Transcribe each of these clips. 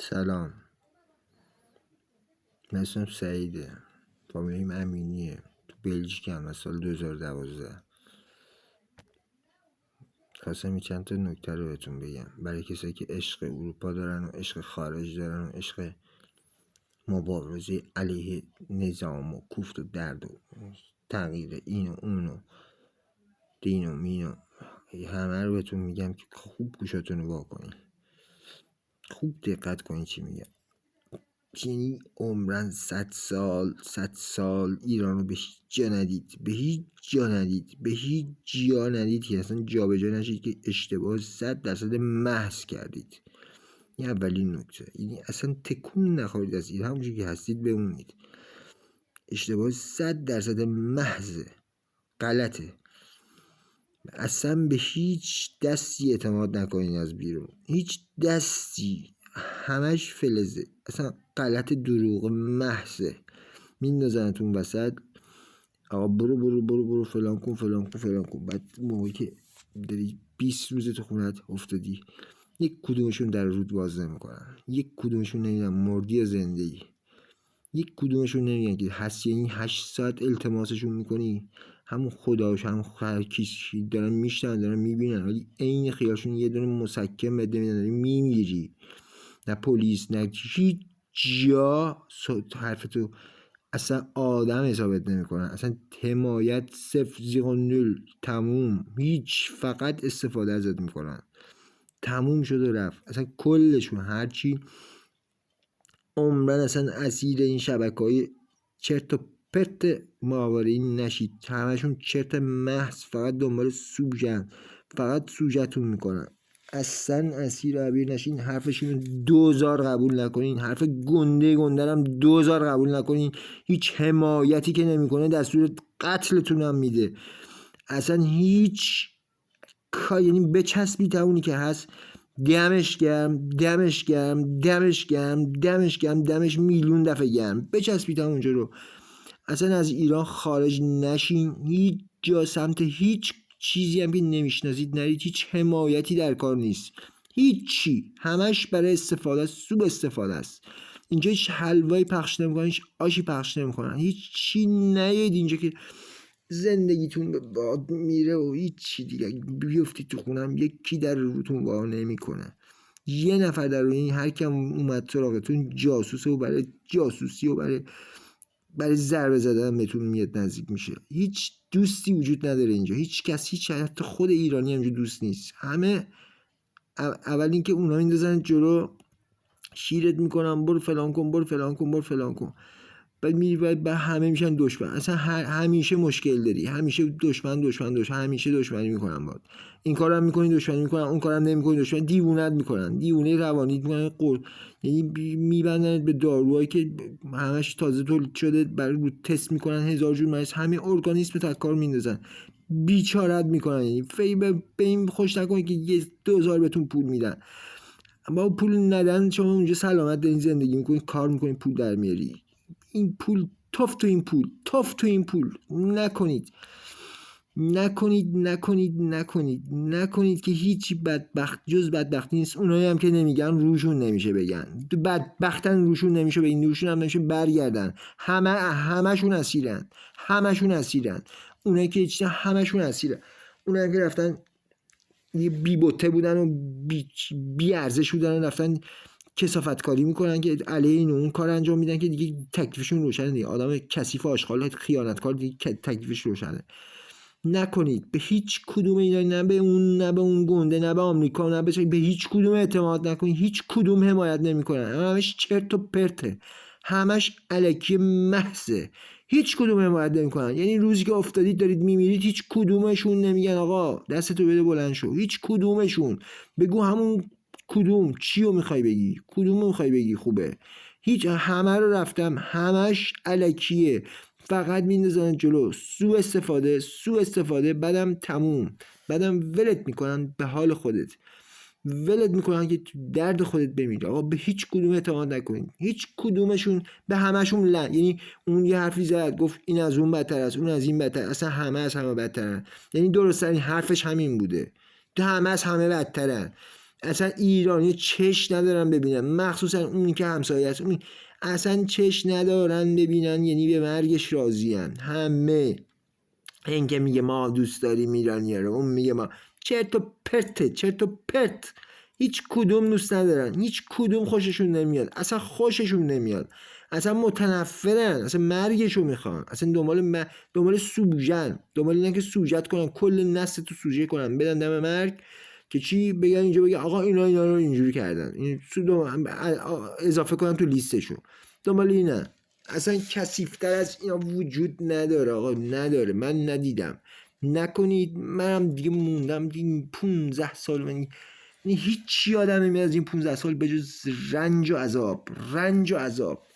سلام، من اسمم سعیده، فامیلیم امینیه، تو بلژیکم از سال 2012. خواستم یه چند تا نکته رو بهتون بگم برای کسایی که عشق اروپا دارن و عشق خارج دارن و عشق مبارزه علیه نظام و کوفت و درد و تغییر این و اون و دین و مین و همه رو بهتون میگم که خوب گوشاتون رو واکنین، خوب دقت کنین چی میگم. یعنی عمرن 100 سال ایران رو به هیچ جا ندید، به هیچ جا ندید که اصلا جا به جا نشید که اشتباه 100% محض کردید. این اولین نکته، یعنی اصلا تکون نخورید از ایران، همونجوری که هستید بمونید. اشتباه 100% محض غلطه. اصلا به هیچ دستی اعتماد نکنید از بیرون، هیچ دستی، همش فلزه، اصلا غلط، دروغ محضه. میندازنتون وسط، آقا برو فلان کن. بعد موقعی که داری 20 روز تو خونت افتادی، یک کدومشون در رود باز نمیکنن، یک کدومشون نمیدونم مردی یا زندگی، یک کدومشون نمیگن که هست. یعنی 8 ساعت التماسشون میکنی، همون خداش هم هر کسی دارن میشنن دارن میبینن، ولی عین خیالشون یه دونه مسکن بده میدن، داری میمیری. نه پلیس نه هیچ جا حرفتو اصلا آدم حسابت نمیکنن، اصلا حمایت 0 تموم، هیچ، فقط استفاده ازت میکنن. تموم شد و رفت. اصلا کلشون هرچی عمرن اصلا اسیر این شبکه‌های چرت و پرت ماورایی نشید. همشون چرت محض، فقط دنبال سوژن، فقط سوژتون میکنن. اصلا اسیر عبیر نشین، حرفشون 2000 قبول نکنین، حرف گنده هم 2000 قبول نکنین. هیچ حمایتی که نمیکنه در صورت قتلتون هم میده. اصلا هیچ یعنی بچسبید اونی که هست. دمش گرم، دمش میلیون دفعه گرم. بچسبید اونجا رو. اصلا از ایران خارج نشین، هیچ جا سمت هیچ چیزی هم که نمیشناسید نرید. هیچ حمایتی در کار نیست، هیچی، همش برای استفاده است، سوء استفاده است. اینجا هیچ حلوایی پخش نمیکنن، هیچ آشی پخش نمیکنن، هیچ چی نیاید اینجا که زندگیتون به باد میره و هیچی دیگه. بیفتید تو خونم یکی در روتون وا نمیکنه. یه نفر در روی این هر کم اومد سراغتون جاسوسه و برای جاسوسی و برای ضربه زدن بهتون میاد نزدیک میشه. هیچ دوستی وجود نداره اینجا، هیچ کس، هیچ، حتی خود ایرانی هم دوست نیست. همه اول اینکه اونا میندازن جلو، شیرت میکنن برو فلان کن. بعد میری بعد همه میشن دشمن. اصلا همیشه مشکل داری، همیشه دشمن، همیشه دشمنی میکنن باهات. این کارم میکنی دشمنی میکنن، اون کارم نمیکنی دشمن، دیوونت میکنن، دیوونه روانیت میکنن. یعنی میبندنت به داروهایی که همش تازه تولید شده، برای رو تست میکنن 1000 جور مریض، همه ارگانیسم تا کار میندازن، بیچارت میکنن. یعنی به این خوش نکنید که 2000 بهتون پول میدن. اما پول ندن شما اونجا سلامت دارین، زندگی میکنین، کار میکنین، پول در میاری. این پول توف تو این پول نکنید که هیچی بدبخت جز بدبختی نیست. اونایی هم که نمیگن روشون نمیشه بگن، بدبختن روشون نمیشه بگن، روشون هم نمیشه برگردن. همشون اسیرن. اونایی که هیچ همشون اسیرن. اونایی که رفتن یه بی‌بوته بودن و بی ارزش بودن، رفتن کثافت کاری میکنن که علیه این و اون کار انجام میدن که دیگه تکلیفشون روشنه دیگه. آدم کثیف آشغال خیانتکار دیگه تکلیفش روشنه. نکنید به هیچ کدوم اینا، نه به اون گنده، نه به آمریکا، نه به هیچ کدوم اعتماد نکنید. هیچ کدوم حمایت نمیکنن، همش چرت و پرته، همش الکی محضه. هیچ کدوم حمایت نمیکنن. یعنی روزی که افتادید دارید میمیرید، هیچ کدومشون نمیگن آقا دستتو بده بلند شو. هیچ کدومشون. بگو همون کدوم چیو میخوای بگی، کدومو میخوای بگی خوبه. هیچ، همه رو رفتم، همش الکیه، فقط میندازن جلو. سوء استفاده. بعدم تموم، بعدم ولت میکنن به حال خودت، ولت میکنن که تو درد خودت بمیری. آقا به هیچ کدوم اعتماد نکنید، هیچ کدومشون، به همشون یعنی اون یه حرفی زد گفت این از اون بدتر است، اون از این بدتر، اصلا همه از همه بدترن. یعنی درست ترین حرفش همین بوده، همه از همه بدترن. اصلا ایرانی چش ندارن ببینن، مخصوصا اونی که همسایه است، اون اصلا چش ندارن ببینن، یعنی به مرگش راضیان همه. این که میگه ما دوست داریم ایرانی رو، اون میگه ما، چرت و پرته، چرت و پرت. هیچ کدوم دوست ندارن، هیچ کدوم خوششون نمیاد، اصلا خوششون نمیاد، اصلا متنفرن، اصلا مرگشو میخوان، اصلا دنبال سوژن، دنبال اینه که سوژت کنن، کل نسل تو سوژه کنن، بدن دم مرگ که چی بگن اینجا، بگن آقا اینا رو اینجوری کردن، این اضافه کنن تو لیستشون، دنبال اینه. اصلا کثیف‌تر از اینا وجود نداره آقا، نداره، من ندیدم. نکنید، منم دیگه موندم دیگه 15 سال، من هیچ یادم نمیاد از این 15 سال بجز رنج و عذاب، رنج و عذاب.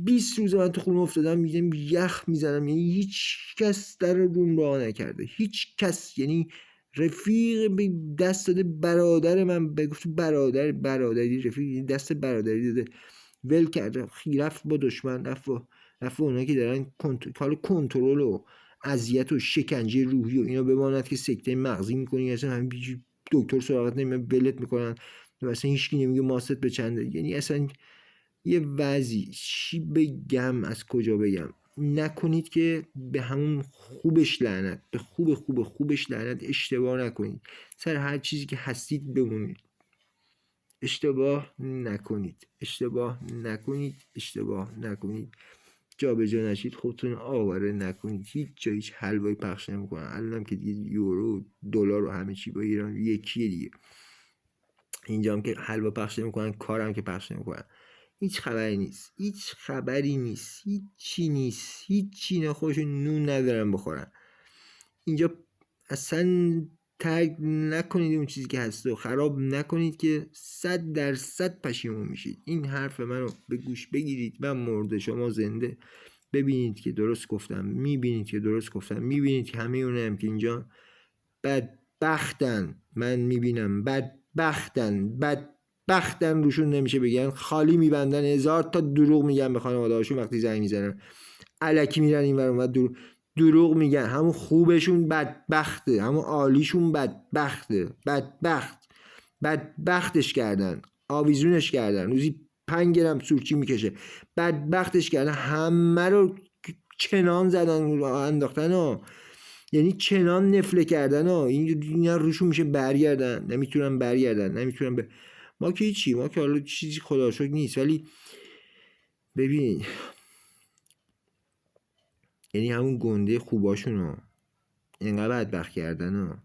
20 روز من تو خونه افتادم، میگم یخ میزنم، یعنی هیچ کس در روم راه نکرده، هیچ کس، یعنی رفیق به دست داده، برادر من به گفت برادری، رفیق دست برادری داده، ول کرده، رفت با دشمن، رفت اونایی که دارن کار کنترل و اذیت و شکنجه روحی و اینا بماند که سکته مغزی میکنی، اصلا همین دکتر سراغت نمیاد، ولت میکنن، اصلا هیچکی نمیگه ماست به چنده، یعنی اصلا یه وضعی، چی بگم، از کجا بگم. نکنید که به همون خوبش لعنت، به خوبش لعنت، اشتباه نکنید، سر هر چیزی که هستید بمونید، اشتباه نکنید، جا به جا نشید، خودتون آواره نکنید، هیچ جا هیچ حلوایی پخش نمیکنن. الانم که دیگه یورو دلار و همه چی با ایران یکیه دیگه، اینجا هم که حلوا پخش نمیکنن، کارم که پخش نمیکنن، هیچ خبری نیست، هیچی نه، خودشون نون ندارن بخورن اینجا. اصلا ترک نکنید اون چیزی که هست و خراب نکنید که 100% پشیمون میشید. این حرف منو به گوش بگیرید، من مرده شما زنده، ببینید که درست گفتم، میبینید که همه اونم که اینجا بدبختن، من میبینم بدبختن روشون نمیشه بگن، خالی میبندن، 1000 تا دروغ میگن به خانواده هاشون وقتی زنگ میزنن، الکی میرن این ور اون، دروغ میگن، همون خوبشون بدبخته، همون عالیشون بدبختش کردن، آویزونش کردن، روزی 5 گرم سورچی میکشه، بدبختش کردن، همه رو چنان زدن انداختن یعنی چنان نفله کردن این روشون میشه برگردن، نمیتونن ما که هیچی، ما که حالا چیزی خدا شکر نیست، ولی ببین، یعنی همون گنده خوباشونو اینقدر بدبخت کردن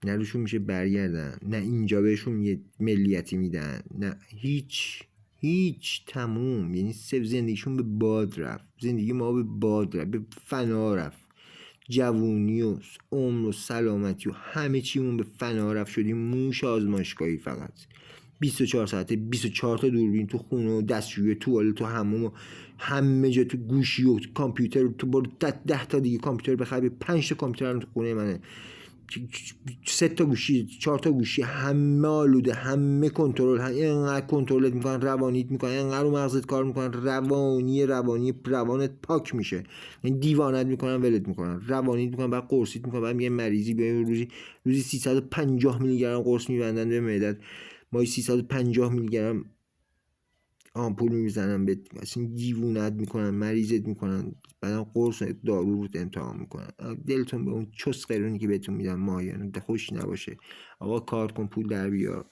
نه روشون میشه برگردن، نه اینجا بهشون یه ملیتی میدن، نه هیچ تموم، یعنی زندگیشون به باد رفت، زندگی ما به باد رفت، به فنا رفت، جوونی و عمر و سلامتی و همه چیمون به فنا رفت، شدیم موش آزمایشگاهی، فقط 24 ساعته 24 تا دوربین تو خونه و دستشویی، توالت و حموم و همه جا، تو گوشی و کامپیوتر، تو برو 10 تا دیگه کامپیوتر بخری، 5 تا کامپیوتر تو خونه منه، 3 تا گوشی، 4 تا گوشی، همه آلوده، همه کنترل، اینقدر کنترلت میکنن، روانیت میکنن، اینقدر رو مغزت کار میکنن، روانت پاک میشه، یعنی دیوانت میکنن، ولت میکنن، روانیت میکنن، بعد قرصیت میکنن، بعد میگن مریضی، بیا روزی 350 میلی گرم قرص میبندن به معدت، ماهی 350 میلی گرم آمپول میزنن به، اصلا دیوونت میکنن، مریضت میکنن، بعدم قرص دارو رو امتحان میکنن. دلتون به اون چس قرونی که بهتون میدن ماهیانه خوش نباشه. آقا کار کن، پول در بیار،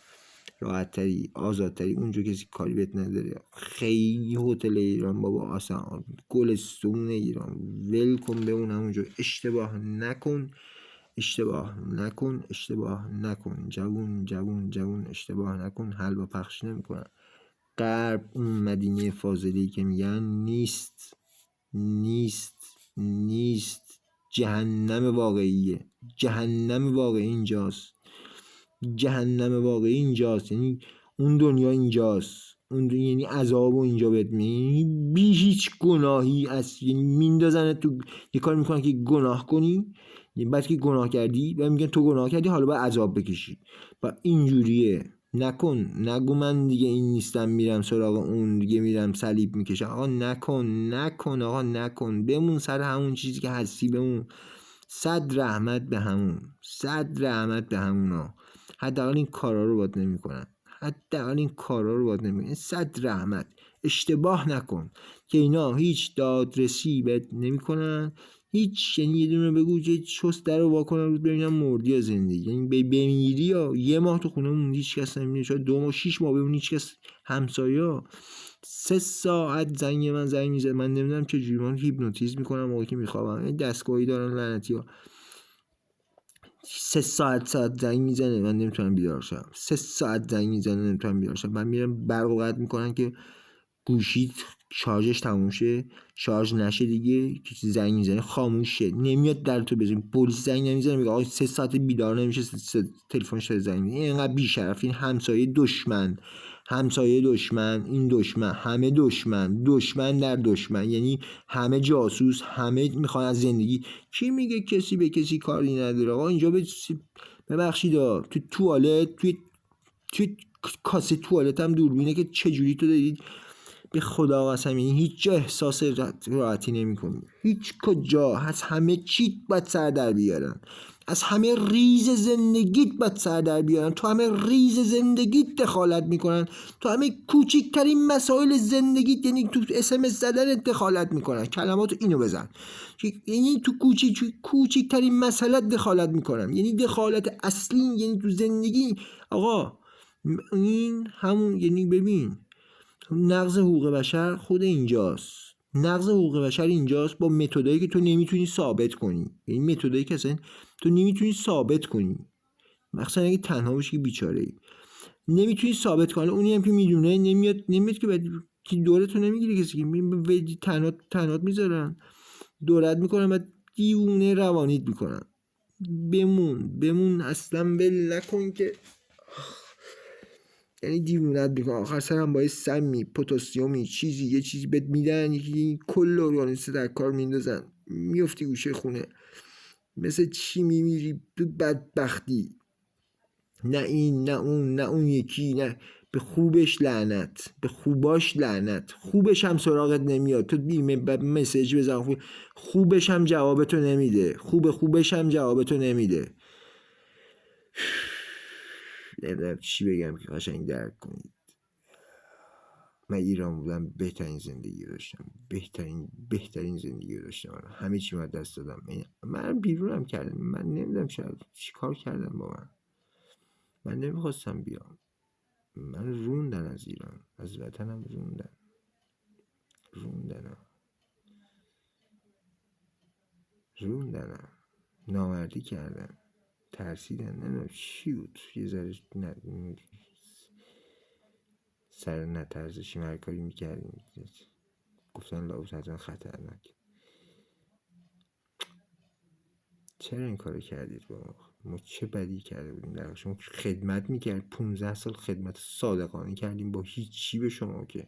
راحت تری، آزادتری، اونجا کسی کاری بهت نداره. خیلی هتل ایران بابا اصلا گلستون ایران، ول کن بمون همونجا، اشتباه نکن، جوون اشتباه نکن، حلوا پخش نمیکنن. غرب اون مدینه فاضلی که میگن نیست، جهنم واقعی اینجاست، یعنی اون دنیا اینجاست، یعنی عذاب و اینجا بهت میگن، بی هیچ گناهی است، یعنی میندازن تو یه کار میکنن که گناه کنی، بعد که گناه کردی و میگن تو گناه کردی، حالا باید عذاب بکشی، و اینجوریه. نگو من دیگه این نیستم، میرم سراغ اون دیگه، میرم صلیب میکشم. آقا نکن، بمون سر همون چیزی که هستی، بمون، 100 رحمت به همون حداقل این کارا رو باید نمیکنن، حداقل این کارا رو باید نمیکنن. صد رحمت اشتباه نکن که اینا هیچ دادرسی بهت نمیکنن، هیچ. یعنی یه دونه بگو یه چست در رو واکنن رو ببینم مردی یا زندگی. یعنی بمیری یا یه ماه تو خونه موندی هیچ کس نمیدونه، شاید 2 ماه 6 ماه بمونی هیچ کس، همسایا 3 ساعت زنگ میزد. من نمیدونم چه جوری من هیپنوتیزم میکنم موقعی که میخوابم. این دستگاهی دارن لعنتی ها، 3 ساعت زنگ میزنه من نمیتونم بیدار شم. 3 ساعت زنگ میزنه نمیتونم بیدار شم. من میرم برق قطع میکنن که گوشیت شارژش تموم شه، شارژ نشه دیگه، که زنگ میزنه خاموش شه، نمیاد در تو بزنی. پلیس زنگ نمیزنه میگه آقا 3 ساعت بیدار نمیشه، تلفنش داره زنگ میزنه. اینقدر بی‌شرف. این همسایه دشمن، همسایه دشمن، این دشمن، همه دشمن، دشمن در دشمن. یعنی همه جاسوس، همه میخوان از زندگی. کی میگه کسی به کسی کاری نداره؟ آقا اینجا ببخشید تو توالت، توی کاسه توالت هم دوربینه که چجوری تو دارید به خدا قسم. یعنی هیچ جا احساس راحتی نمی کنی، هیچ کجا. از همه چیت باید سر در بیارن، از همه ریز زندگیت باید سر در بیارن. تو همه ریز زندگیت دخالت میکنن، تو همه کوچکترین مسائل زندگیت، یعنی تو SMS زدن دخالت میکنن. کلماتو اینو بزن، یعنی تو کوچکترین مسئله دخالت میکنن، یعنی دخالت اصلی. یعنی تو زندگی آقا این همون، یعنی ببین نقض حقوق بشر خود اینجاست. نقض حقوق بشر اینجاست با متدایی که تو نمیتونی ثابت کنی. یعنی متدایی که اصلا تو نمیتونی ثابت کنی، مثلا اگه تنها باشی که بیچاره ای نمیتونی ثابت کنی. اونی هم که میدونه نمیاد که بعد که دورتو نمیگیره کسی که تنهات میذارن، دورت میکنن، بعد دیوونه روانیت میکنن. بمون اصلا ول نکن که یعنی دیوونت میکنه. آخر سرم با سمی پتاسیمی چیزی یه چیزی بهت میدن، یکی کل ارگانیسم در کار میندازن، میفتی گوشه خونه. مثل چی میمیری تو بدبختی؟ نه این نه اون نه اون یکی، نه به خوبش لعنت، به خوباش لعنت. خوبش هم سراغت نمیاد، تو مسیج بزن خوبش هم جوابتو نمیده، خوبش هم جوابتو نمیده. نمیدونم چی بگم که قشنگ درک کنید. من ایران بودم بهترین زندگی داشتم، بهترین زندگی داشتم. همه چی من دست دادم. من بیرونم کردم. من نمیدونم چی کار کردم با من نمیخواستم بیام. من روندن از ایران، از وطنم روندنم نامردی کردن، ترسیدن، نمیدونم چی بود. یه ذره سر نترسشیم هر کاری میکردیم گفتن لابد حتما خطرناک. چرا این کارو کردید با ما؟ چه بدی کرده بودیم در شما؟ خدمت میکرد 15 سال خدمت صادقانه کردیم با هیچی به شما. که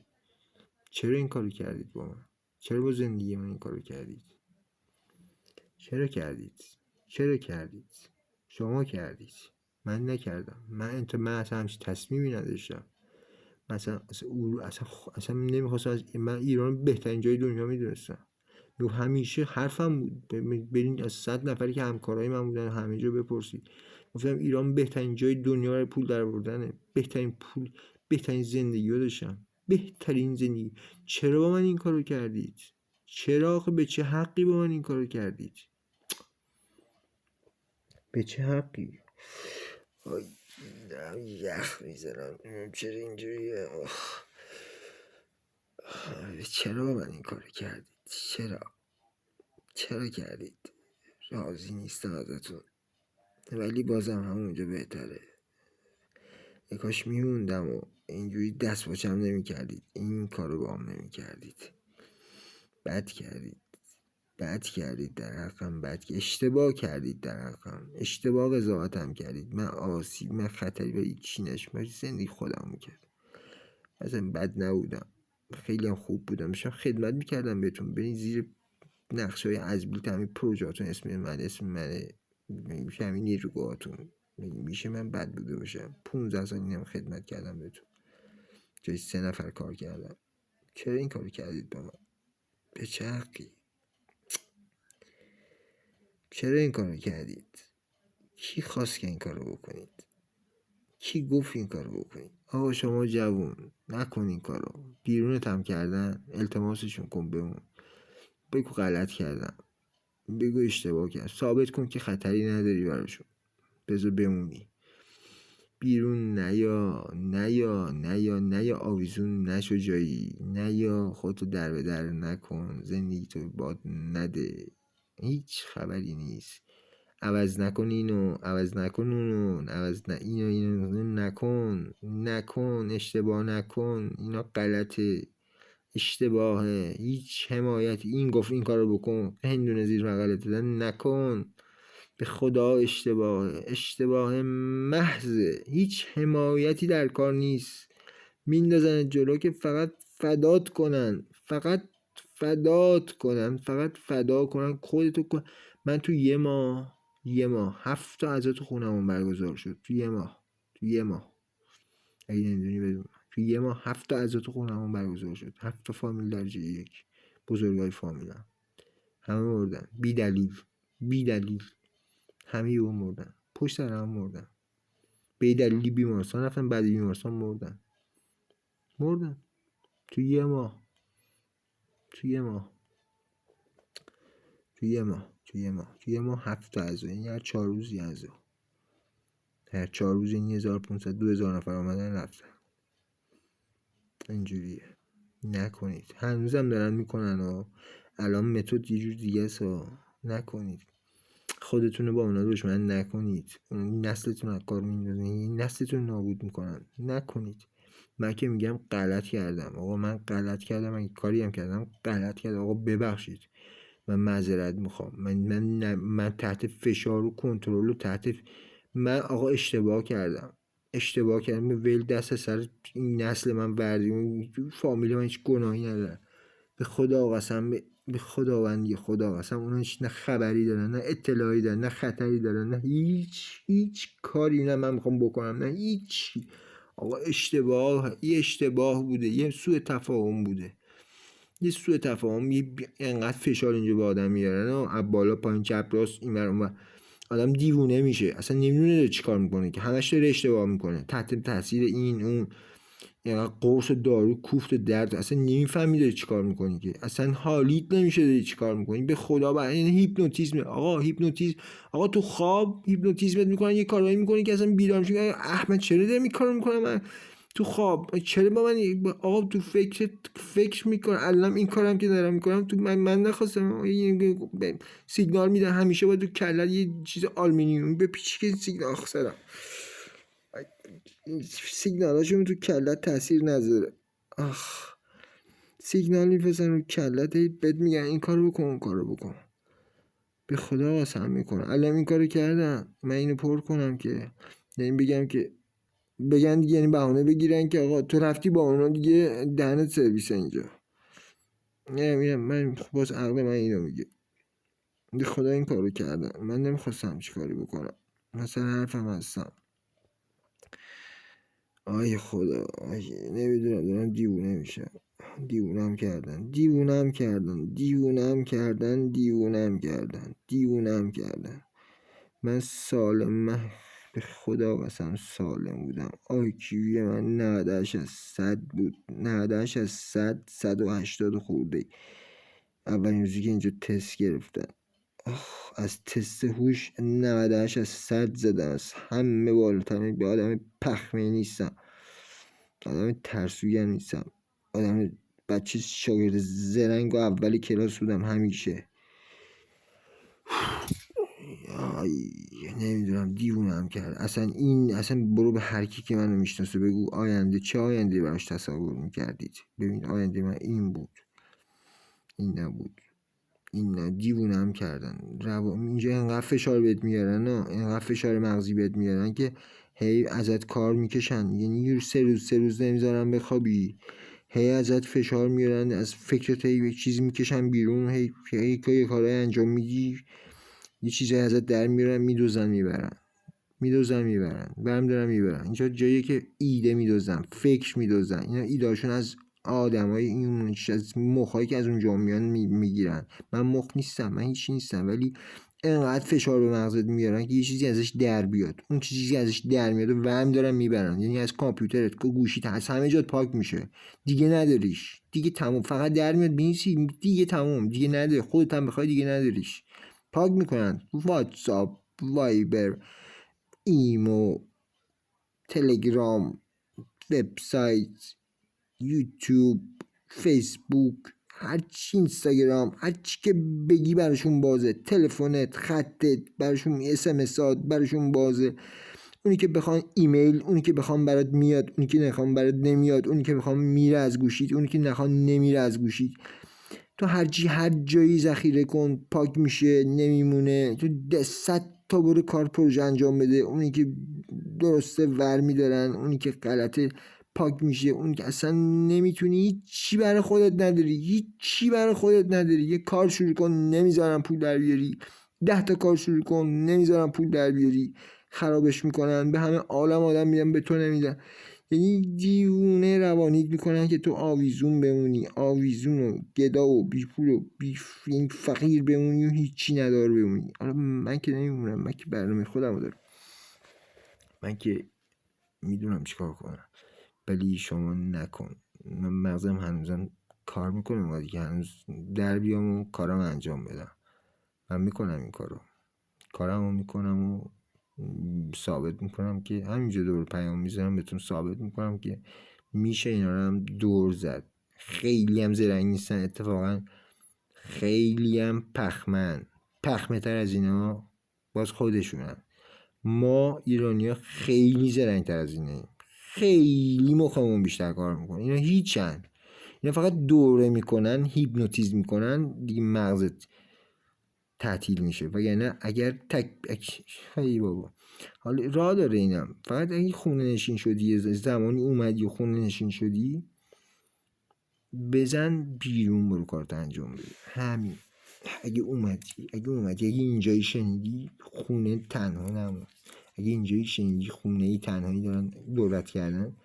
چرا این کارو کردید با من؟ چرا با زندگی من این کارو کردید؟ چرا کردید؟ شما کردید، من نکردم. من اصلا همچین تصمیمی نداشتم. اصلا نمیخواستم. من ایران بهترین جای دنیا میدونستم. همیشه حرفم بود، برین از 100 نفری که همکارای من بودن همه جا بپرسید، گفتم ایران بهترین جای دنیا برای پول در آوردنه. بهترین زندگی رو داشتم، بهترین زندگی. چرا با من این کارو کردید؟ چرا آخه به چه حقی با من این کارو کردید؟ به چه حقی؟ یخ میزنم. چرا اینجوریه؟ چرا با من این کارو کردید؟ چرا کردید؟ راضی نیستم ازتون، ولی بازم همونجا بهتره. کاش میموندم و اینجوری دست باچم نمی کردید، این کارو با هم نمی کردید. بد کردید در حقم، اشتباه کردید در حقم، اشتباه قضاوتم کردید. من خطری به هیچی نشم، زندگی خودم میکرد. مثلا بد نبودم، خیلی هم خوب بودم، داشتم خدمت میکردم بهتون. برین زیر نقشه های ازبیل همین پروژهاتون اسم منه میشه همین نیروگاهاتون. میشه من بد بوده باشم؟ 15 سال اینم خدمت کردم بهتون، جای 3 نفر کار کردم. چرا این کارو کردید با من؟ به چه حقی؟ چرا این کارو کردید؟ کی خواست که این کارو بکنید؟ کی گفت این کارو بکنی؟ آقا شما جوون نکن این کارو. بیرونت هم کردن التماسشون کن بمون. بگو غلط کردم، بگو اشتباه کردم، ثابت کن که خطری نداری براشون، بذار بمونی. بیرون نیا آویزون نشو جایی، نیا خودتو در به در نکن، زندگی تو باد نده، هیچ خبری نیست. عوض نکن اینو، عوض نکن اونو، اینو نکن، اشتباه نکن، اینا غلطه، اشتباهه، هیچ حمایتی، این گفت این کارو بکن، هندونه زیر بغلت دادن نکن، به خدا اشتباه محضه، هیچ حمایتی در کار نیست. میندازن جلو که فقط فدات کنن، فقط فدا کنن خودتو کن. من تو یه ماه 7 تا عزا تو خونمون برگزار شد. تو یه ماه اگه نمیدونی بدون، تو یه ماه 7 تا عزا تو خونمون برگزار شد. 7 تا فامیل درجه یک، بزرگای فامیلم همه مردن بی دلیل، همه اون مردن، پشت سر هم مردن، به دلیلی بیمارستان رفتن، بعد بیمارستان مردن تو یه ماه. تو یه ماه 7 تا عزا، یعنی هر 4 روز یه عزا، هر 4 روز یعنی 1500-2000 نفر آمدن رفتن. اینجوریه. نکنید. هنوزم دارن میکنن و الان متد یه جور دیگه است. نکنید. خودتون رو با اونا دشمن نکنید. نسلتون از کار میندازن، نسلتون نابود میکنن. نکنید. من که میگم غلط کردم، آقا من غلط کردم، اگه کاری هم کردم غلط کردم، آقا ببخشید، من معذرت میخوام، من تحت فشار و کنترل و من آقا اشتباه کردم، ول دست سر این نسل من بردیم، فامیل من هیچ گناهی ندارن، به خدا قسم، به خداوندی خدا قسم، اونا هیچ نه خبری دارن، نه اطلاعی دارن، نه خطری دارن، نه هیچ کاری نه من میخوام بکنم، نه هیچ. آقا اشتباه بوده، یه سوء تفاهم بوده، انقدر فشار اینجا به آدم میارن از بالا پایین چپ راست این ور اون ور، آدم دیوونه میشه، اصلا نمیدونه داره چیکار میکنه، که همش داره اشتباه میکنه تحت تاثیر این اون، یعنی قرص و دارو کوفت و درد، اصلا نمیفهمی داری چیکار میکنی، که اصلا حالیت نمیشه داری چیکار میکنی. به خدا این هیپنوتیزم، آقا تو خواب هیپنوتیزمت میکنن، یه کارایی میکنی که اصلا بیدار میشی، احمد چرا داری این کارو میکنم من تو خواب، چرا با من آقا تو فکر میکنم الان این کارم که دارم میکنم تو من نخواستم، سیگنال میده همیشه باید تو کلت یه چیز آلومینیومی بپیچی که سیگنال خسرم، سیگنالاشون تو کلت تاثیر نذاره. سیگنال میفرستن رو کلت، بهت میگن این کارو بکن اون کارو بکن. به خدا قسم میکنم الان این کارو کردم، من اینو پر کنم که یعنی بگم که بگن دیگه، یعنی بهونه بگیرن که آقا تو رفتی با اونا دیگه دهنت سرویس اینجا. نمیدونم، من باز عقل من اینو میگه. به خدا این کارو کردم، من نمیخواستم چی کاری بکنم، مثلا حرفم هستم. آی خدا، نمیدونم، دارم دیوونه میشم. دیوونم کردن. من سالم، به خدا قسم سالم بودم. آیکیوی من 98 از 100 بود، 98 از 180 خورده. اولین روزی که اینجا تست گرفتن، از تست هوش 98 از 100 زدم، از همه بالاتر، به آدم پخمه نیستم، آدم ترسوی هم نیستم، آدم بچه شاگرد زرنگ و اول کلاس بودم همیشه. نمیدونم، دیوونم کرد اصلا برو به هر کی که منو میشناسه بگو آینده، چه آینده براش تصور میکردید؟ ببین آینده من این بود، این نبود، این نه. دیوونم کردن. اینجا انقدر فشار بهت میارن، انقدر فشار مغزی بهت میارن که هی ازت کار میکشن، یعنی 3 روز نمیذارن بخوابی، هی ازت فشار میارن، از فکرت هی چیز میکشن بیرون، هی کارهای انجام میدی، یه چیزایی ازت در میارن، میدوزن میبرن، برم دارن میبرن. اینجا جاییه که ایده میدوزن، فکر میدوزن، اینا ایدهاشون از آدمای این، از مخایی که از اونجا میان میگیرن. من مخ نیستم، من هیچی نیستم، ولی انقدر فشار به مغزت میارن که یه چیزی ازش در بیاد. اون چیزی ازش در میاد و ورم دارن میبرن، یعنی از کامپیوترت که گوشیت هست همه جات پاک میشه، دیگه نداریش، دیگه تموم، فقط در میاد بینیسی دیگه تموم، دیگه نداری، خودت هم بخوای دیگه نداریش. پاک میکنن واتساپ، وایبر، ایمو، تلگرام، وبسایت، یوتیوب، فیسبوک، هرچی، اینستاگرام، هرچی که بگی براشون بازه، تلفنت، خطت، براشون اسمسات براشون بازه، اونی که بخوان ایمیل، اونی که بخوان برات میاد، اونی که نخوان برات نمیاد، اونی که بخوان میره از گوشیت، اونی که نخوان نمیره از گوشیت. تو هر جایی ذخیره کن، پاک میشه، نمیمونه. تو 100 تا برو کار پروژه انجام بده، اونی که درسته ور میدارن، اونی که غلطه پاک میشه، اونی که اصلا نمیتونی، هیچی برای خودت نداری، هیچی برای خودت نداری. یه کار شروع کن نمیذارن پول در بیاری، 10 تا کار شروع کن نمیذارن پول در بیاری، خرابش میکنن، به همه عالم آدم میدن، به تو نمیدن. یعنی دیوونه روانیت میکنن که تو آویزون بمونی، آویزون و گدا و بیپول و فقیر بمونی و هیچی ندار بمونی. حالا من که نمیمونم، من که برنامه خودم دارم، من که میدونم چیکار کنم، ولی شما نکن. من مغزم هنوزم کار میکنم و دیگه هنوز در بیام و کارم انجام بدم. من میکنم این کارمو میکنم و ثابت میکنم که همینجا دور پیام میذارم بهتون ثابت میکنم که میشه اینا رو هم دور زد. خیلی هم زرنگ نیستن اتفاقا، خیلی هم پخمه تر از اینا باز خودشونن. ما ایرانی‌ها خیلی زرنگ تر از اینه، خیلی مخمون بیشتر کار میکنن. اینا هیچن، اینا فقط دوره میکنن، هیپنوتیزم میکنن، دیگه مغزت تعطیل میشه. وگرنه اگر هی بابا حالا راه داره اینم، فقط اگه خونه نشین شدی، زمانی اومدی و خونه نشین شدی، بزن بیرون، برو کارت انجام بده. همین. اگه اومدی اگه اینجایی شنیدی خونه تنها نمون، اگه اینجایی شنیدی خونه ای تنهایی دارن دولت کردن،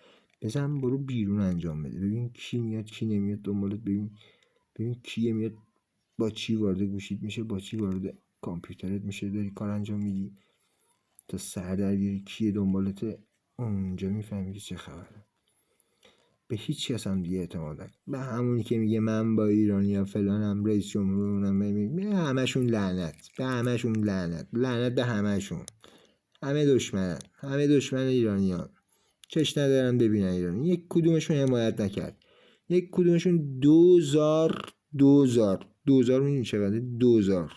بزن برو بیرون انجام بده، ببین کی میاد کی نمیاد دنبالت، ببین کی میاد با چی وارد گوشیت میشه، با چی وارد کامپیوترت میشه، داری کار انجام میدی، تا سر در بیاری کیه دنبالته، اونجا میفهمی که چه خبره. به هیچ کس هم دیگه اعتماد نکن، به همونی که میگه من با ایرانیا فلانم، رئیس جمهورونم، همشون لعنت، به همشون لعنت به همشون، همه دشمن ایرانیان، چش ندارن ببینن ایرانی. یک کدومشون حمایت نکرد، یک کدومشون دوزار میدونی چقدر؟ 2000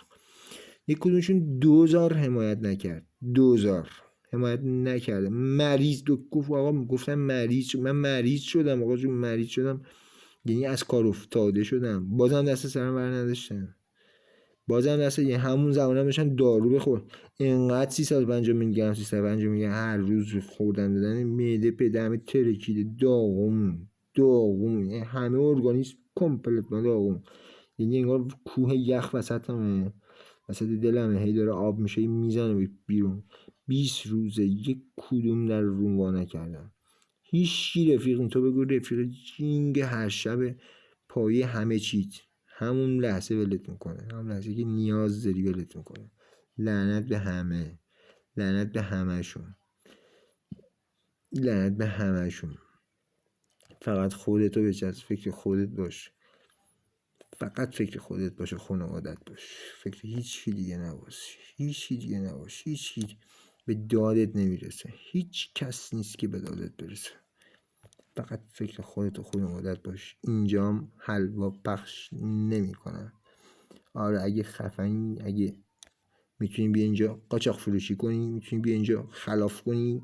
یک کدومشون 2000 حمایت نکرد، 2000 حمایت نکرده. مریض گفت آقا، گفتم مریض، من مریض شدم آقا جون، مریض شدم یعنی از کار افتاده شدم، بازم دست سرم بر نداشتم، بازم دست، یعنی همون زمانم داشتن دارو بخور. اینقدر 350 میلی گرم 350 میلی گرم هر روز خوردن دادن، معده پدرم ترکیده، داغون، یعنی همه ارگانیسم کامپلت داغون، یعنی انگار کوه یخ وسط دلمه، هی داره آب میشه میزنه بیرون. 20 روزه یک کدوم در روم وا نکردم. هیچی رفیق، تو بگو رفیق جینگ هر شب پایه همه چیت، همون لحظه ولت میکنه، همون لحظه که نیاز داری ولت میکنه. لعنت به همه، لعنت به همشون، لعنت به همشون. فقط خودتو بچسب، فکر خودت باش، فقط فکر خودت باشه، خانوادت باش، فکر هیچی دیگه نباش، هیچی به دادت نمیرسه، هیچ کس نیست که به دادت برسه. فقط فکر خودت و خانوادت باش. اینجام حلوا پخش نمی کنن. آره اگه خفنی، اگه میتونی بیا اینجا قاچاق فروشی کنی، میتونی بیا اینجا خلاف کنی،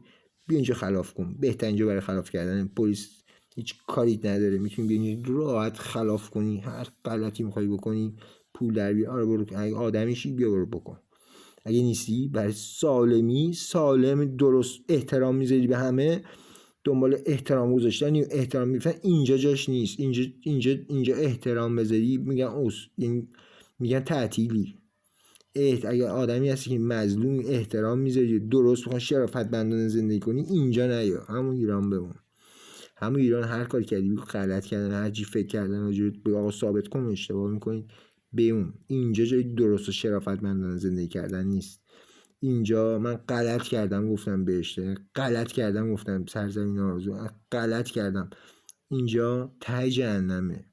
بیا اینجا خلاف کن. بهترین جا برای خلاف کردن، پلیس هیچ کاری نداره، میتونی بیا اینجا راحت خلاف کنی، هر غلطی میخوای بکنی پول در بیار. آره برو، اگه آدمیشی بیا برو بکن، اگه نیستی برای سالم درست احترام میذاری به همه، دنبال احترام گذاشتن و احترام میفن، اینجا جاش نیست. اینجا احترام بذاری میگن تعطیلی. اگه آدمی هستی که مظلوم، احترام میذاری، درست بخوای شرافتمندانه زندگی کنی، اینجا نیا، همون ایران بمون. همون ایران هر کار کردی غلط کردن، هر چی فکر کردن راجعت به آقا ثابت کن اشتباه میکنید، به اون. اینجا جای درست و شرافتمندانه زندگی کردن نیست. اینجا من غلط کردم گفتم بهشته، غلط کردم گفتم سرزمین آرزو، غلط کردم. اینجا ته جهنمه،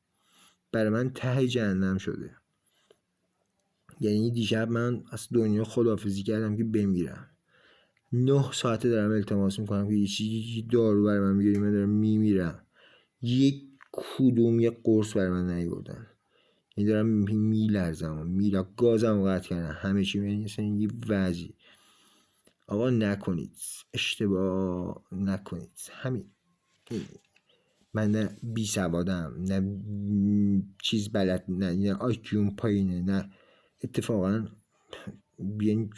برای من ته جهنم شده. یعنی دیشب من از دنیا خداحافظی کردم که بمیرم. 9 ساعته دارم التماس میکنم که یه چیزی دارو برای من بیاری، من دارم میمیرم. یک کدوم یک قرص برای من نیاوردن. یعنی دارم میلرزم، گازم قطع کردن، همه چی. یعنی اصلا یه وضعی. آقا نکنید، اشتباه نکنید. همین. من نه بی سوادم، نه چیز بلد، نه آیکیوم پایینه، نه اتفاقا بیاین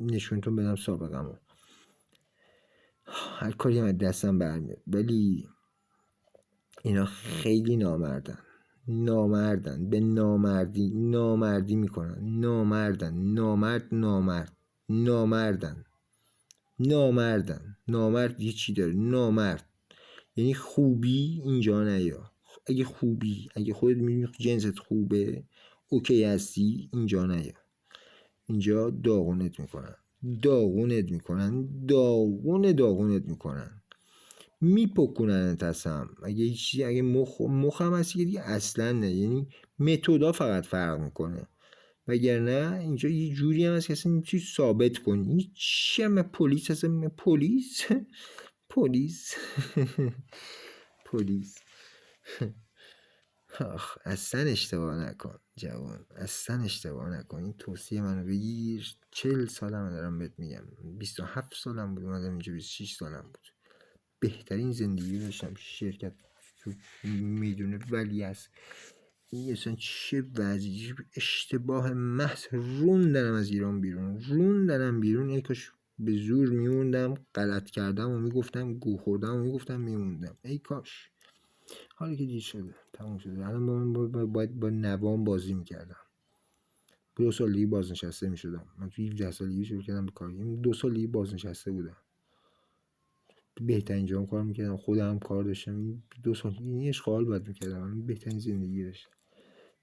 نشونتون بدم سابقمو. هر کاری هم دستم برمیاد، ولی اینا خیلی نامردن، به نامردی میکنن. نامرد یه چی داره، نامرد یعنی خوبی اینجا نیا. اگه خودت میدونی جنست خوبه، اوکی هستی، اینجا نیا. اینجا داغونت میکنن، میپکننت هستم. اگه مخم هستی دیگه اصلا نه. یعنی متودا فقط فرق میکنه، وگرنه اینجا یه جوری هم هست که اصلا میتونی ثابت کنی. هیچ هم پلیس هستم. پلیس آخ، اصلا اشتباه نکن جوان، اصلا اشتباه نکن. این توصیه منو بگیر. 40 سالم دارم بهت میگم. 27 سالم بود اومدم اینجا، 26 سالم بود. بهترین زندگی داشتم. شرکت تو میدونه ولی از این اصلا چه وضعی، اشتباه محض. روندنم از ایران بیرون. ای کاش به زور میموندم، غلط کردم و میگفتم، گو خوردم و میگفتم میموندم. ای کاش. حالا که دیر شده، تموم شده. الان من باید با نوام بازی میکردم. 2 سالگی بازنشسته میشدم. من توی 17 سالگی شروع کردم به کار. 2 سالگی بازنشسته بودم. بهترین جام کار میکردم، خودم کار داشتم. 2 سال این اشغال باید میکردم. من بهترین زندگی داشتم.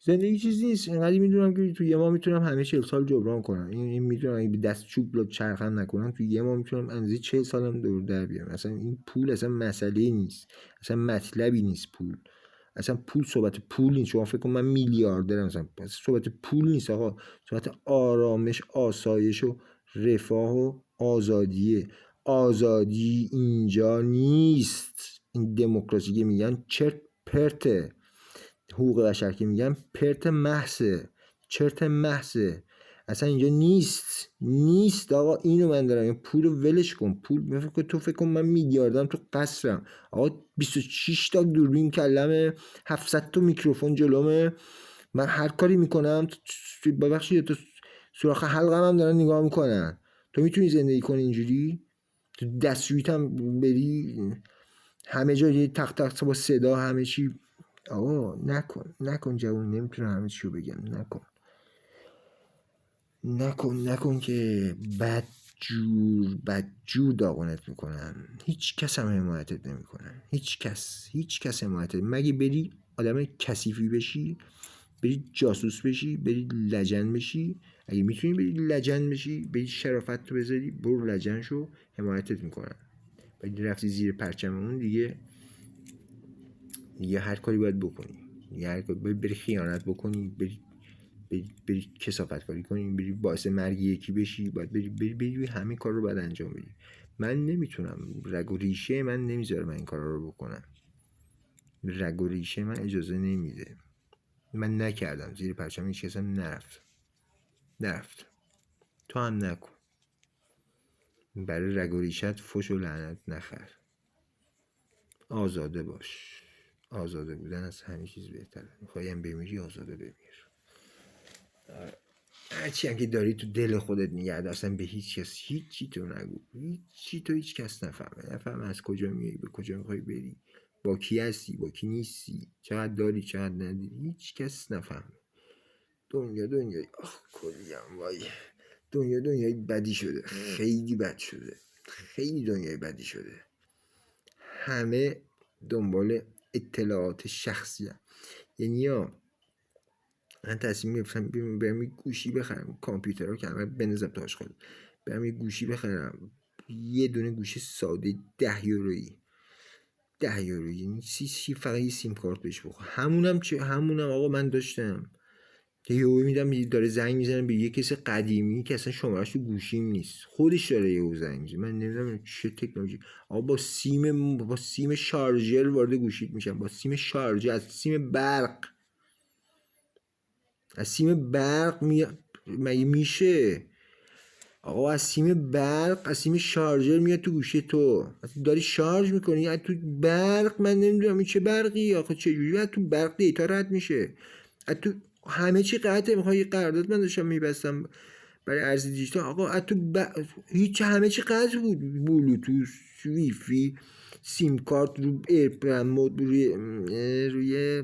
زندگی چیزی نیست. اینقدر میدونم که تو یه ماه میتونم همه 40 سال جبران کنم. این میدونم اگه به دست چوب چرخم نکنم تو یه ماه میتونم اندازه 40 سالم دور در بیارم. اصلا این پول اصلا مسئله نیست، اصلا مطلبی نیست. پول صحبت پول نیست. شما فکر کن من میلیاردرم، مثلا صحبت پول نیست آقا. صحبت آرامش، آسایش و رفاه و آزادیه. آزادی اینجا نیست. این دموکراسی که میگن چرت پرته. حقوق بشر که میگن پرت محضه، چرت محضه. اصلا اینجا نیست آقا. اینو من دارم. این پول رو ولش کن. پول تو فکر کن من میلیاردرم، تو قصرم آقا. 26 تا دوربین کلمه، 700 تا میکروفون جلومه. من هر کاری میکنم ببخشید تو سوراخ حلقم هم دارن نگاه میکنن. تو میتونی زندگی کنی اینجوری؟ تو دستشویت هم بری همه جا یه تق تق با صدا همه چی. آقا نکن جوون. نمیتونم همه چیو بگم. نکن که بدجور داغونت میکنن. هیچ کس هم حمایتت نمیکنن. هیچ کس حمایتت. مگه بری آدم کثیفی بشی، بری جاسوس بشی، بری لجن بشی. اگه میتونی بری لجن بشی، بری شرافت رو بذاری، برو لجن شو، حمایتت میکنن. ولی رفتی زیر پرچممون دیگه هر کاری باید بکنی. هر کاری بری خیانت بکنی، بری کثافت کاری کنی، بری باعث مرگ یکی بشی، باید بری همه کار رو باید انجام بدی. من نمیتونم. رگ و ریشه من نمیذاره من این کارا رو بکنم. رگ و ریشه من اجازه نمیده. من نکردم. زیر پرچم هیچ کس هم نرفت. تو هم نکن. برای رگ و ریشت فش و لعنت نخر. آزاده باش. آزاده بودن از همه چیز بهتره. میخوایم بمیری، آزاده بمیر. هرچی هم که داری تو دل خودت نگه دار. اصلا به هیچ کس هیچی تو نگو. هیچ کس نفهمه از کجا میای، به کجا میخوای بری، با کی هستی، با کی نیستی، چقدر داری، چقدر نداری. هیچ کس نفهمه. دنیای کلیم وای. دنیای بدی شده. خیلی بد شده. خیلی دنیای بدی شده. همه دنبال اطلاعات شخصی هم. یعنی من تصمیم گرفتم برم یه گوشی بخرم، کامپیوتر رو که همه بنزم تاش خالی، برم یه گوشی بخرم، یه دونه گوشی ساده 10 یورویی، 10 یورو، یعنی فقط یه سیم کارت بهش بخور. همونم آقا من داشتم که یهو میدم داره زنگ میزنه به یه کسی قدیمی که اصلا شمارش تو گوشیم نیست، خودش داره یهو زنگ میزنه، من نمیدونم چه تکنولوژی. آقا با سیم شارژر وارد گوشیت میشم، با سیم شارژر، از سیم برق مگه میشه آقا؟ از سیم شارژر میاد تو گوشی تو، داری شارژ میکنی از تو برق. من نمیدونم این چه برقی آخه، چه جوری از تو برق دیتا رد میشه؟ از تو همه چی قطعه. میخوای یه قرارداد من داشتم میبستم برای ارز دیجیتال، آقا از تو هیچ، همه چی قطع بود، بلوتوث، ویفی، سیم کارت رو ایرپلن مود، روی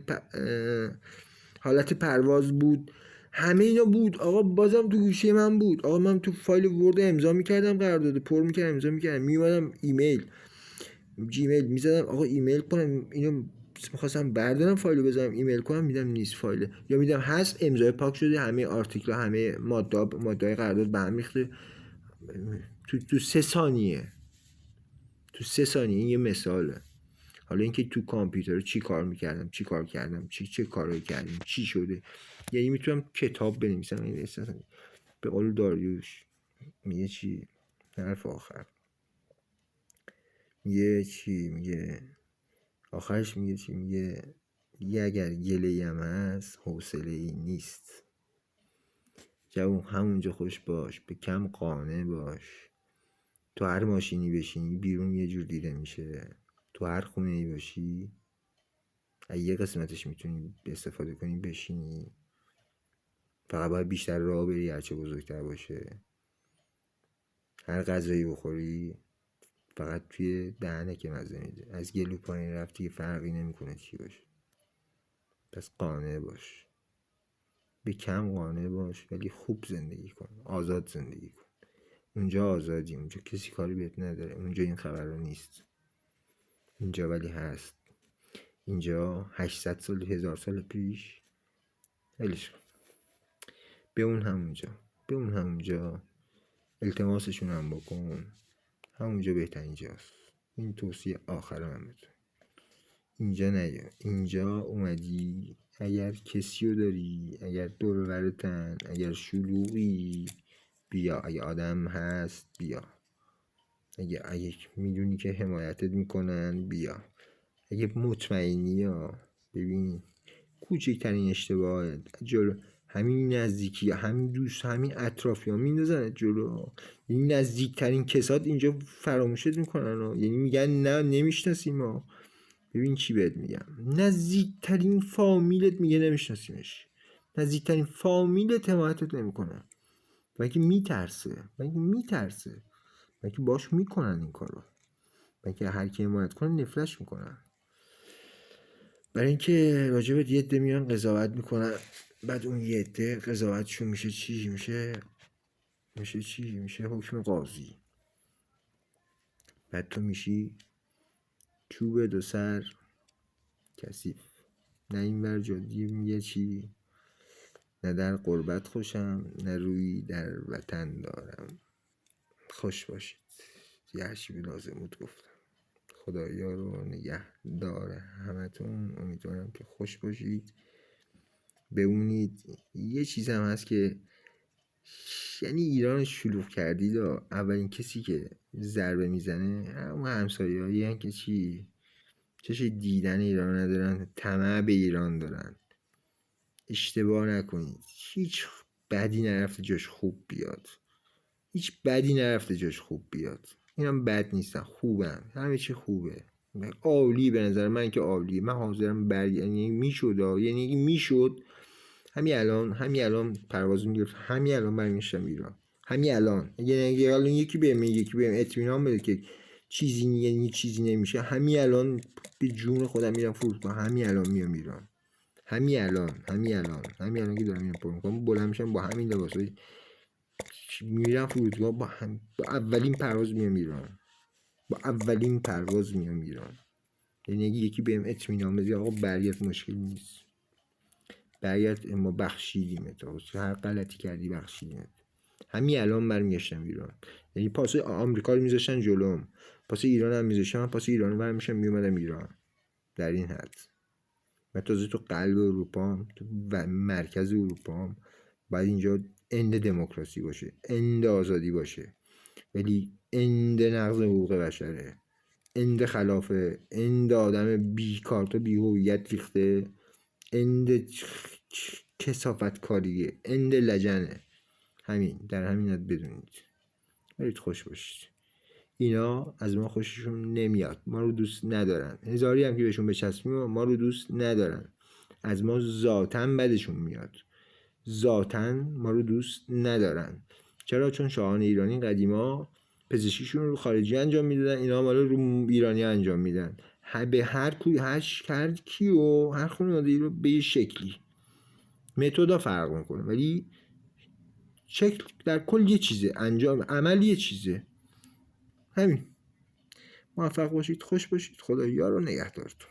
حالت پرواز بود، همه اینا بود آقا. بازم تو گوشی من بود آقا. من تو فایل ورد امضا میکردم، قرارداد پر میکردم، امضا میکردم، میومدم جیمیل میزدم آقا ایمیل کنم، اینو میخواستم بردارم فایلو بزنم ایمیل کنم، میدم نیست فایل، یا میدم هست، امضای پاک شده، همه آرتیکل، همه ماده قرارداد به هم ریخته تو 3 ثانیه. این یه مثاله. حالا اینکه تو کامپیوتر چی کار میکردم، چی کار کردم، چه کارایی کردیم، چی شده، یعنی میتونم کتاب بنویسم. این به قول داریوش میگه چی، حرف آخر میگه آخرش میگه چی، میگه اگر گله‌ای هم هست حوصله ای نیست. جوون همونجا خوش باش، به کم قانع باش. تو هر ماشینی بشینی بیرون یه جور دیده میشه، تو هر خونه ای باشی یه قسمتش میتونی استفاده کنی بشینی، فقط باید بیشتر راه بری هرچه بزرگتر باشه. هر غذایی بخوری فقط توی دهنه که مزه میده، از گلو پایین رفتی که فرقی نمیکنه چی باشه. پس قانع باش، به کم قانع باش، ولی خوب زندگی کن، آزاد زندگی کن. اونجا آزادی، اونجا کسی کاری بهت نداره، اونجا این خبرها نیست. اینجا ولی هست. اینجا 800 سال 1000 سال پیش ولش کن. به اون همونجا التماسشون هم بکن، همونجا بهترین جاست. این توصیه آخر من بده. اینجا نیا، اینجا اومدی اگر کسی رو داری، اگر دور ورتن، اگر شلوغی بیا، اگه آدم هست بیا، اگه میدونی که حمایتت میکنن بیا، اگه مطمئنی ها. ببین کوچکترین اشتباهت جلو همین نزدیکی، همین دوست، همین اطرافی ها میندازن جلو. یعنی نزدیکترین کسات اینجا فراموشت میکنن یعنی میگن نه نمیشناسیم ما. ببین چی بهت میگم، نزدیکترین فامیلت میگه نمیشناسیمش، نزدیکترین فامیلت حمایتت نمیکنه، بلکه میترسه، بلکه باش میکنن این کارو، بلکه هر کی حمایت کنه نفرش میکنن. برای اینکه راجبت یه عده میان قضاوت میکنن، بعد اون یه عده قضاوتشون میشه چی؟ میشه حکم قاضی. بعد تو میشی چوب دو سر کثیف. نه این ور جادی میگه چی، نه در غربت خوشم، نه روی در وطن دارم. خوش باشید. یه هرچی بی لازم بود گفتم. خدایا رو نگه داره همتون. امیدوارم که خوش باشید، بمونید. یه چیز هم هست که یعنی ایران شلوغ کردید اولین کسی که ضربه میزنه همون همسایه هایی هن که چش دیدن ایران ندارن، طمع به ایران دارن. اشتباه نکنید، هیچ بدی نرفته جاش خوب بیاد. اینم بد نیستن، خوبن، همه چی خوبه، عالی. به نظر من که عالیه. من حاضرم یعنی میشد همین الان پرواز میگرفت، همین الان برمیشتم ایران، همین الان. یعنی الان یکی بهم اطمینان بده که چیزی نمیشه، همین الان به جون خودم میرم فرودگاه، همین الان میام ایران، همین الان که دارم میرم فرودگاه بلند میشم با همین لباسای میرم فرودگاه، با اولین پرواز میام ایران. یعنی اگه یکی بهم اطمینان بده آقا برگرد، مشکل نیست. برگرد ما بخشیدیم تو، هر غلطی کردی بخشیدیم. همین الان برمیگشتم ایران، یعنی پاس آمریکا رو میذاشتن جلوم، پاس ایران هم میذاشتن، من پاس ایران رو برمیشم میومدم ایران. در این حد من تازه تو قلب اروپا تو مرکز اروپا باید اینجا اند دموکراسی باشه، اند آزادی باشه، ولی اند نقض حقوق بشره، اند خلافه، اند آدم بیکارت و بیهویت ریخته، اند کسافت کاریه، اند لجنه. همین در همین حد بدونید. برید خوش باشید. اینا از ما خوششون نمیاد، ما رو دوست ندارن، هزاری هم که بهشون بچسبیم ما رو دوست ندارن، از ما ذاتاً بدشون میاد، ذاتاً ما رو دوست ندارن. چرا؟ چون شاهان ایرانی قدیما پزشکیشون رو خارجی انجام میدادن، اینا مالا رو ایرانی انجام میدن. به هر کیو هر خانواده رو به یه شکلی متدا فرق میکنه، ولی شکل در کل یه چیزه، انجام عمل یه چیزه. همین. موفق باشید، خوش باشید، خدا یار و نگهدارتون.